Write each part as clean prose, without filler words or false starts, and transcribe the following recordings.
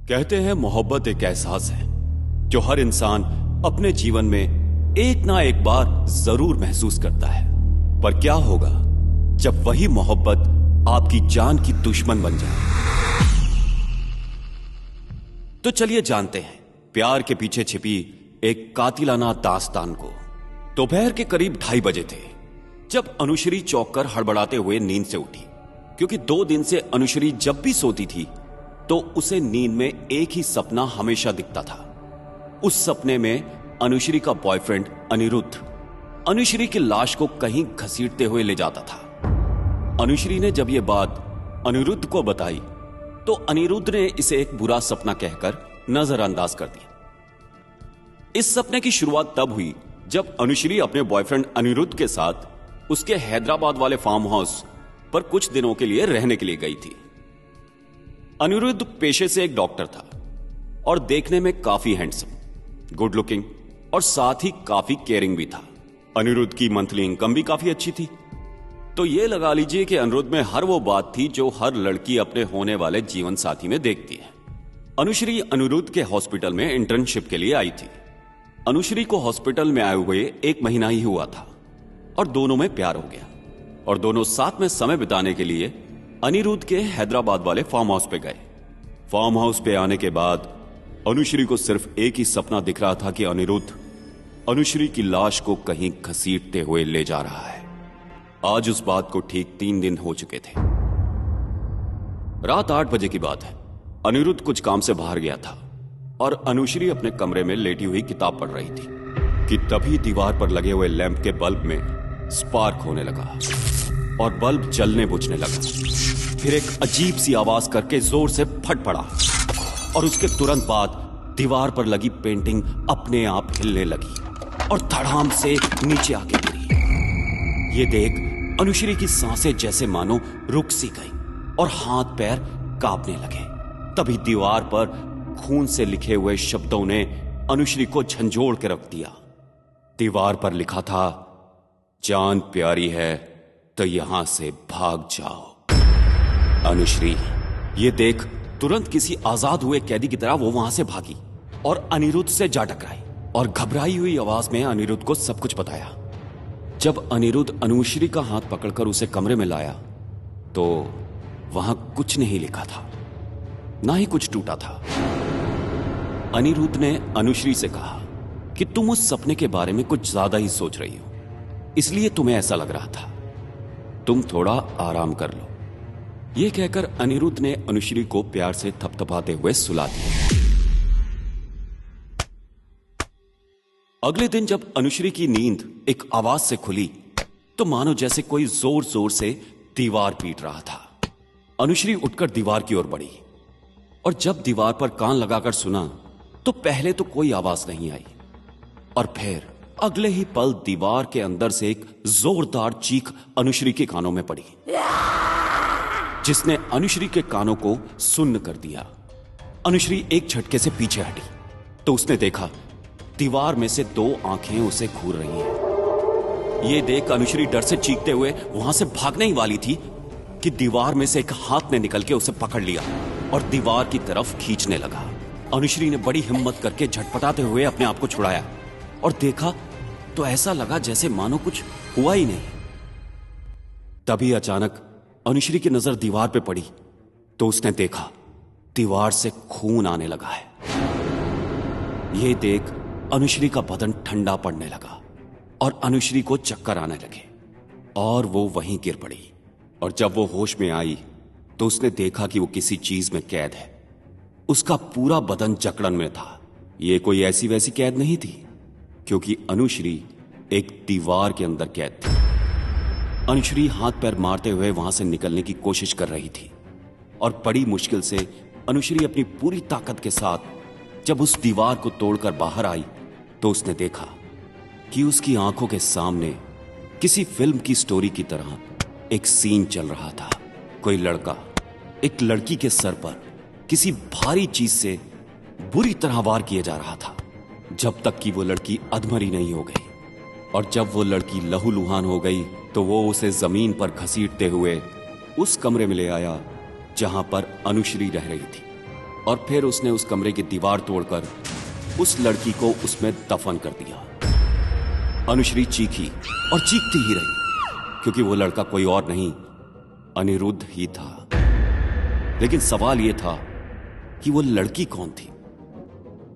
कहते हैं मोहब्बत एक एहसास है जो हर इंसान अपने जीवन में एक ना एक बार जरूर महसूस करता है। पर क्या होगा जब वही मोहब्बत आपकी जान की दुश्मन बन जाए? तो चलिए जानते हैं प्यार के पीछे छिपी एक कातिलाना दास्तान को। दोपहर के करीब 2:30 बजे थे जब अनुश्री चौंक कर हड़बड़ाते हुए नींद से उठी, क्योंकि 2 दिन से अनुश्री जब भी सोती थी तो उसे नींद में एक ही सपना हमेशा दिखता था। उस सपने में अनुश्री का बॉयफ्रेंड अनिरुद्ध अनुश्री की लाश को कहीं घसीटते हुए ले जाता था। अनुश्री ने जब यह बात अनिरुद्ध को बताई तो अनिरुद्ध ने इसे एक बुरा सपना कहकर नजरअंदाज कर दिया। इस सपने की शुरुआत तब हुई जब अनुश्री अपने बॉयफ्रेंड अनिरुद्ध के साथ उसके हैदराबाद वाले फार्म हाउस पर कुछ दिनों के लिए रहने के लिए गई थी। अनिरुद्ध पेशे से एक डॉक्टर था और देखने में काफी हैंडसम, गुड लुकिंग और साथ ही काफी केयरिंग भी था। अनिरुद्ध की मंथली इनकम भी काफी अच्छी थी। तो यह लगा लीजिए कि अनिरुद्ध में हर वो बात थी जो हर लड़की अपने होने वाले जीवन साथी में देखती है। अनुश्री अनिरुद्ध के हॉस्पिटल में इंटर्नशिप के लिए आई थी। अनुश्री को हॉस्पिटल में आए हुए 1 महीना ही हुआ था और दोनों में प्यार हो गया और दोनों साथ में समय बिताने के लिए अनिरुद्ध के हैदराबाद वाले फार्म हाउस पे गए। फार्म हाउस पे आने के बाद अनुश्री को सिर्फ एक ही सपना दिख रहा था कि अनिरुद्ध अनुश्री की लाश को कहीं घसीटते हुए ले जा रहा है। आज उस बात को ठीक 3 दिन हो चुके थे। रात 8 बजे की बात है। अनिरुद्ध कुछ काम से बाहर गया था और अनुश्री अपने कमरे में लेटी हुई किताब पढ़ रही थी कि तभी दीवार पर लगे हुए लैंप के बल्ब में स्पार्क होने लगा और बल्ब जलने बुझने लगा। फिर एक अजीब सी आवाज करके जोर से फट पड़ा और उसके तुरंत बाद दीवार पर लगी पेंटिंग अपने आप हिलने लगी और धड़ाम से नीचे आके गिरी। ये देख अनुश्री की सांसें जैसे मानो रुक सी गई और हाथ पैर कांपने लगे। तभी दीवार पर खून से लिखे हुए शब्दों ने अनुश्री को झंझोड़ के रख दिया। दीवार पर लिखा था, जान प्यारी है तो यहां से भाग जाओ। अनुश्री ये देख तुरंत किसी आजाद हुए कैदी की तरह वो वहां से भागी और अनिरुद्ध से जा टकराई और घबराई हुई आवाज में अनिरुद्ध को सब कुछ बताया। जब अनिरुद्ध अनुश्री का हाथ पकड़कर उसे कमरे में लाया तो वहां कुछ नहीं लिखा था, ना ही कुछ टूटा था। अनिरुद्ध ने अनुश्री से कहा कि तुम उस सपने के बारे में कुछ ज्यादा ही सोच रही हो, इसलिए तुम्हें ऐसा लग रहा था। तुम थोड़ा आराम कर लो। यह कहकर अनिरुद्ध ने अनुश्री को प्यार से थपथपाते हुए सुला दिया। अगले दिन जब अनुश्री की नींद एक आवाज से खुली तो मानो जैसे कोई जोर जोर से दीवार पीट रहा था। अनुश्री उठकर दीवार की ओर बढ़ी और जब दीवार पर कान लगाकर सुना तो पहले तो कोई आवाज नहीं आई और फिर अगले ही पल दीवार के अंदर से एक जोरदार चीख अनुश्री के कानों में पड़ी, जिसने अनुश्री के कानों को सुन्न कर दिया। अनुश्री एक झटके से पीछे हटी तो उसने देखा दीवार में से 2 आंखें उसे घूर रही हैं। ये देख अनुश्री डर से चीखते हुए वहां से भागने ही वाली थी कि दीवार में से एक हाथ ने निकल के उसे पकड़ लिया और दीवार की तरफ खींचने लगा। अनुश्री ने बड़ी हिम्मत करके झटपटाते हुए अपने आप को छुड़ाया और देखा तो ऐसा लगा जैसे मानो कुछ हुआ ही नहीं। तभी अचानक अनुश्री की नजर दीवार पे पड़ी तो उसने देखा दीवार से खून आने लगा है। यह देख अनुश्री का बदन ठंडा पड़ने लगा और अनुश्री को चक्कर आने लगे और वो वहीं गिर पड़ी। और जब वो होश में आई तो उसने देखा कि वो किसी चीज में कैद है। उसका पूरा बदन जकड़न में था। ये कोई ऐसी वैसी कैद नहीं थी, क्योंकि अनुश्री एक दीवार के अंदर कैद थी। अनुश्री हाथ पैर मारते हुए वहां से निकलने की कोशिश कर रही थी और बड़ी मुश्किल से अनुश्री अपनी पूरी ताकत के साथ जब उस दीवार को तोड़कर बाहर आई तो उसने देखा कि उसकी आंखों के सामने किसी फिल्म की स्टोरी की तरह एक सीन चल रहा था। कोई लड़का एक लड़की के सर पर किसी भारी चीज से बुरी तरह वार किए जा रहा था जब तक कि वो लड़की अधमरी नहीं हो गई। और जब वो लड़की लहूलुहान हो गई तो वो उसे जमीन पर घसीटते हुए उस कमरे में ले आया जहां पर अनुश्री रह रही थी। और फिर उसने उस कमरे की दीवार तोड़कर उस लड़की को उसमें दफन कर दिया। अनुश्री चीखी और चीखती ही रही, क्योंकि वो लड़का कोई और नहीं, अनिरुद्ध ही था। लेकिन सवाल यह था कि वो लड़की कौन थी।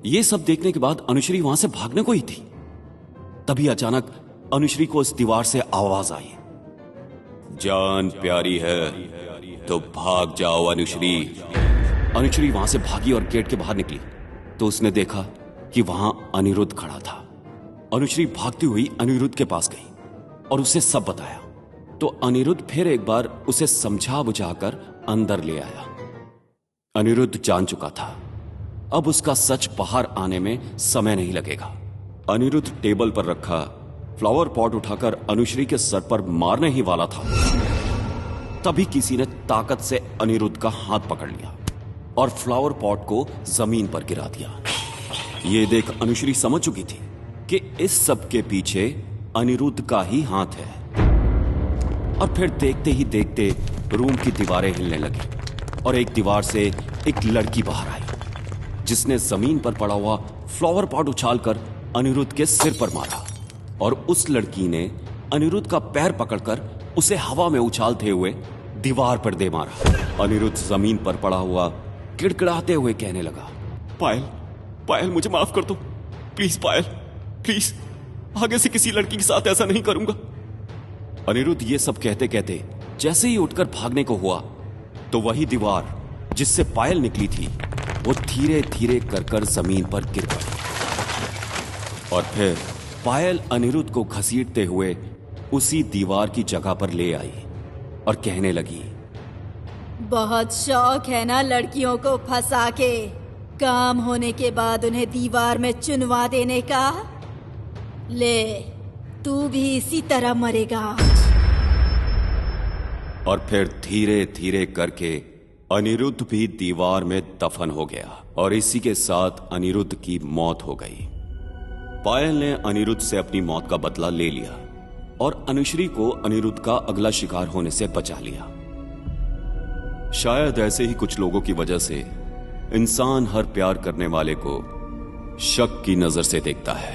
यह सब देखने के बाद अनुश्री वहां से भागने को ही थी, तभी अचानक अनुश्री को उस दीवार से आवाज आई, जान प्यारी है तो भाग जाओ अनुश्री। अनुश्री वहां से भागी और गेट के बाहर निकली तो उसने देखा कि वहां अनिरुद्ध खड़ा था। अनुश्री भागती हुई अनिरुद्ध के पास गई और उसे सब बताया। तो अनिरुद्ध फिर एक बार उसे समझा बुझाकर अंदर ले आया। अनिरुद्ध जान चुका था अब उसका सच बाहर आने में समय नहीं लगेगा। अनिरुद्ध टेबल पर रखा फ्लावर पॉट उठाकर अनुश्री के सर पर मारने ही वाला था, तभी किसी ने ताकत से अनिरुद्ध का हाथ पकड़ लिया और फ्लावर पॉट को जमीन पर गिरा दिया। यह देख अनुश्री समझ चुकी थी कि इस सब के पीछे अनिरुद्ध का ही हाथ है। और फिर देखते ही देखते रूम की दीवारें हिलने लगी और एक दीवार से एक लड़की बाहर आई, जिसने जमीन पर पड़ा हुआ फ्लावर पॉट उछालकर अनिरुद्ध के सिर पर मारा और उस लड़की ने अनिरुद्ध का पैर पकड़कर उसे हवा में उछालते हुए दीवार पर दे मारा। अनिरुद्ध जमीन पर पड़ा हुआ गिड़गिड़ाते हुए कहने लगा, पायल, पायल मुझे माफ कर दो, प्लीज पायल, प्लीज, आगे से किसी लड़की के साथ ऐसा नहीं करूंगा। अनिरुद्ध ये सब कहते कहते जैसे ही उठकर भागने को हुआ तो वही दीवार जिससे पायल निकली थी वो धीरे धीरे कर जमीन पर गिर पड़ी और फिर पायल अनिरुद्ध को घसीटते हुए उसी दीवार की जगह पर ले आई और कहने लगी, बहुत शौक है ना लड़कियों को फंसा के काम होने के बाद उन्हें दीवार में चुनवा देने का। ले, तू भी इसी तरह मरेगा। और फिर धीरे धीरे करके अनिरुद्ध भी दीवार में दफन हो गया और इसी के साथ अनिरुद्ध की मौत हो गई। पायल ने अनिरुद्ध से अपनी मौत का बदला ले लिया और अनुश्री को अनिरुद्ध का अगला शिकार होने से बचा लिया। शायद ऐसे ही कुछ लोगों की वजह से इंसान हर प्यार करने वाले को शक की नजर से देखता है।